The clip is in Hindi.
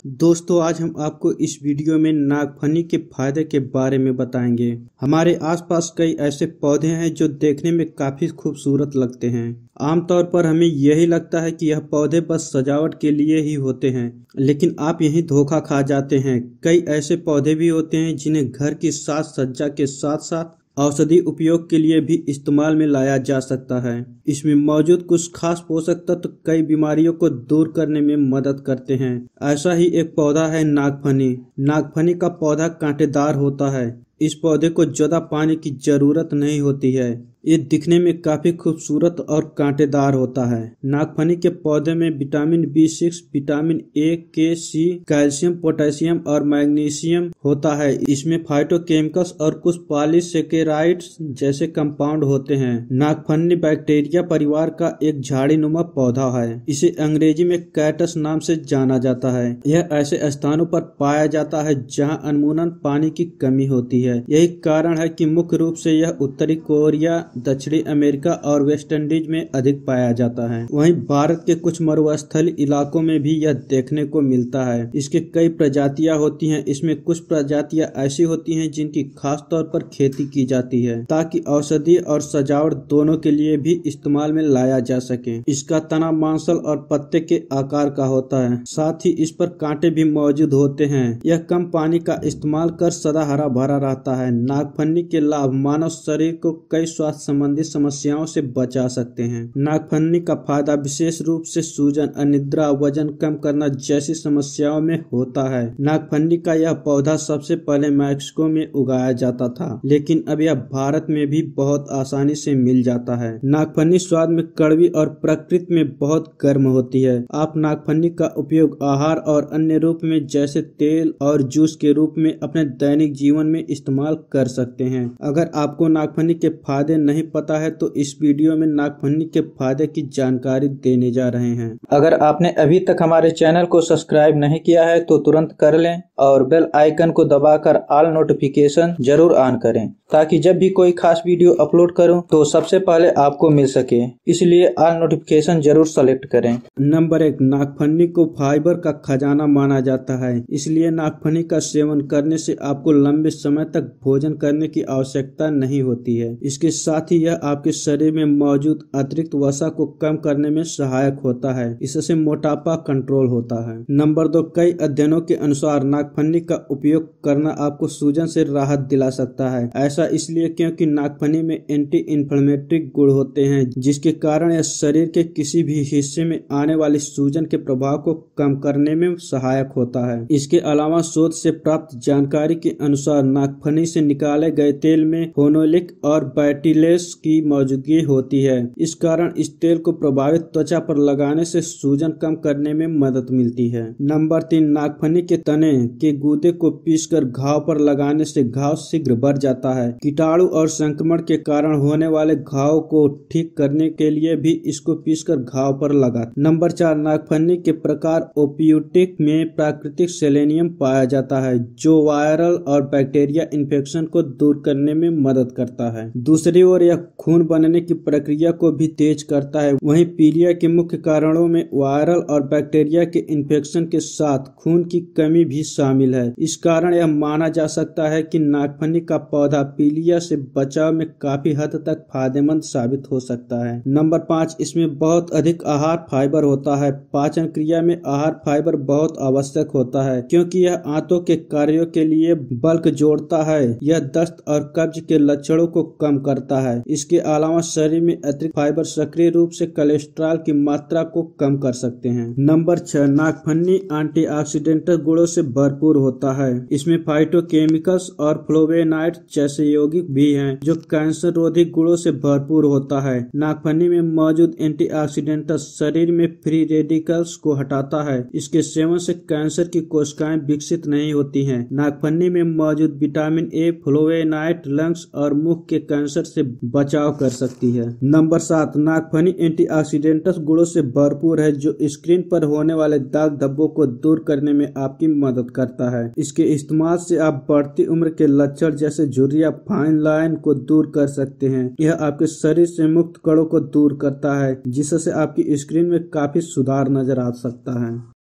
दोस्तों, आज हम आपको इस वीडियो में नागफनी के फायदे के बारे में बताएंगे। हमारे आसपास कई ऐसे पौधे हैं जो देखने में काफी खूबसूरत लगते हैं। आमतौर पर हमें यही लगता है कि यह पौधे बस सजावट के लिए ही होते हैं, लेकिन आप यहीं धोखा खा जाते हैं। कई ऐसे पौधे भी होते हैं जिन्हें घर की साज सज्जा के साथ साथ औषधि उपयोग के लिए भी इस्तेमाल में लाया जा सकता है। इसमें मौजूद कुछ खास पोषक तत्व कई बीमारियों को दूर करने में मदद करते हैं। ऐसा ही एक पौधा है नागफनी। नागफनी का पौधा कांटेदार होता है। इस पौधे को ज्यादा पानी की जरूरत नहीं होती है। ये दिखने में काफी खूबसूरत और कांटेदार होता है। नागफनी के पौधे में vitamin B6, vitamin A, K, C, calcium, potassium और मैग्नीशियम होता है। इसमें फाइटोकेमिकल्स और कुछ पॉलीसेकेराइड्स जैसे कंपाउंड होते हैं। नागफनी बैक्टीरिया परिवार का एक झाड़ीनुमा पौधा है। इसे अंग्रेजी में कैक्टस नाम से जाना जाता है। यह ऐसे स्थानों पर पाया जाता है जहां अनमूमन पानी की कमी होती है। यही कारण है कि मुख्य रूप से यह उत्तरी कोरिया, दक्षिणी अमेरिका और वेस्ट इंडीज में अधिक पाया जाता है। वहीं भारत के कुछ मरुस्थलीय इलाकों में भी यह देखने को मिलता है। इसके कई प्रजातियां होती हैं। इसमें कुछ प्रजातियां ऐसी होती हैं जिनकी खास तौर पर खेती की जाती है ताकि औषधि और सजावट दोनों के लिए भी इस्तेमाल में लाया जा सके। इसका तना मांसल और पत्ते के आकार का होता है, साथ ही इस पर कांटे भी मौजूद होते हैं। यह कम पानी का इस्तेमाल कर सदा हरा भरा रहता है। नागफनी के लाभ मानव शरीर को कई स्वास्थ्य संबंधी समस्याओं से बचा सकते हैं। नागफनी का फायदा विशेष रूप से सूजन, अनिद्रा, वजन कम करना जैसी समस्याओं में होता है। नागफनी का यह पौधा सबसे पहले मैक्सिको में उगाया जाता था, लेकिन अब यह भारत में भी बहुत आसानी से मिल जाता है। नागफनी स्वाद में कड़वी और प्रकृति में बहुत गर्म होती है। आप नागफनी का उपयोग आहार और अन्य रूप में जैसे तेल और जूस के रूप में अपने दैनिक जीवन में इस्तेमाल कर सकते हैं। अगर आपको नागफनी के फायदे नहीं पता है तो इस वीडियो में नागफनी के फायदे की जानकारी देने जा रहे हैं। अगर आपने अभी तक हमारे चैनल को सब्सक्राइब नहीं किया है तो तुरंत कर लें और बेल आइकन को दबाकर ऑल नोटिफिकेशन जरूर ऑन करें ताकि जब भी कोई खास वीडियो अपलोड करूं तो सबसे पहले आपको मिल सके। इसलिए ऑल नोटिफिकेशन जरूर सेलेक्ट करें। नंबर 1, नागफनी को फाइबर का खजाना माना जाता है, इसलिए नागफनी का सेवन करने से आपको लंबे समय तक भोजन करने की आवश्यकता नहीं होती है। इसके साथ ही यह आपके शरीर में मौजूद अतिरिक्त वसा को कम करने में सहायक होता है। इससे मोटापा कंट्रोल होता है। नंबर 2, कई अध्ययनों के अनुसार नागफनी का उपयोग करना आपको सूजन से राहत दिला सकता है। ऐसा इसलिए क्योंकि नागफनी में एंटी इन्फ्लेमेटरी गुण होते हैं, जिसके कारण यह शरीर के किसी भी हिस्से में आने वाली सूजन के प्रभाव को कम करने में सहायक होता है। इसके अलावा शोध से प्राप्त जानकारी के अनुसार नागफनी से निकाले गए तेल में फेनोलिक और बैटिलेस की मौजूदगी होती है। इस कारण इस तेल को प्रभावित त्वचा पर लगाने से सूजन कम करने में मदद मिलती है। नंबर 3, नागफनी के तने के गूदे को पीसकर घाव पर लगाने से घाव शीघ्र भर जाता है। कीटाणु और संक्रमण के कारण होने वाले घाव को ठीक करने के लिए भी इसको पीसकर घाव पर लगा। नंबर 4, नागफनी के प्रकार ओपियोटिक में प्राकृतिक सेलेनियम पाया जाता है, जो वायरल और बैक्टीरिया इन्फेक्शन को दूर करने में मदद करता है। दूसरी ओर यह खून बनने की प्रक्रिया को भी तेज करता है। वहीं पीलिया के मुख्य कारणों में वायरल और बैक्टीरिया के इन्फेक्शन के साथ खून की कमी भी शामिल है। इस कारण यह माना जा सकता है कि नागफनी का पौधा पीलिया से बचाव में काफी हद तक फायदेमंद साबित हो सकता है। नंबर 5, इसमें बहुत अधिक आहार फाइबर होता है। पाचन क्रिया में आहार फाइबर बहुत आवश्यक होता है क्योंकि यह आंतों के कार्यों के लिए बल्क जोड़ता है। यह दस्त और कब्ज के लक्षणों को कम करता है। इसके अलावा शरीर में अतिरिक्त फाइबर सक्रिय रूप से कोलेस्ट्रॉल की मात्रा को कम कर सकते हैं। नंबर 6, नागफनी एंटीऑक्सीडेंट गुणों से भरपूर होता है। इसमें फाइटोकेमिकल्स और फ्लोवेनाइड जैसे यौगिक भी हैं, जो कैंसर रोधी गुणों से भरपूर होता है। नागफनी में मौजूद एंटीऑक्सीडेंट शरीर में फ्री रेडिकल्स को हटाता है। इसके सेवन से कैंसर की कोशिकाएं विकसित नहीं होती हैं। नागफनी में मौजूद विटामिन A, फ्लोवेनाइड लंग्स और मुख के कैंसर से बचाव कर सकती है। नंबर 7, नागफनी एंटीऑक्सीडेंट्स गुणों से भरपूर है, जो स्किन पर होने वाले दाग धब्बों को दूर करने में आपकी मदद करता है। इसके इस्तेमाल से आप बढ़ती उम्र के लक्षण जैसे झुर्रियां, फाइन लाइन को दूर कर सकते हैं। यह आपके शरीर से मुक्त कणों को दूर करता है, जिससे आपकी स्किन में काफी सुधार नजर आ सकता है।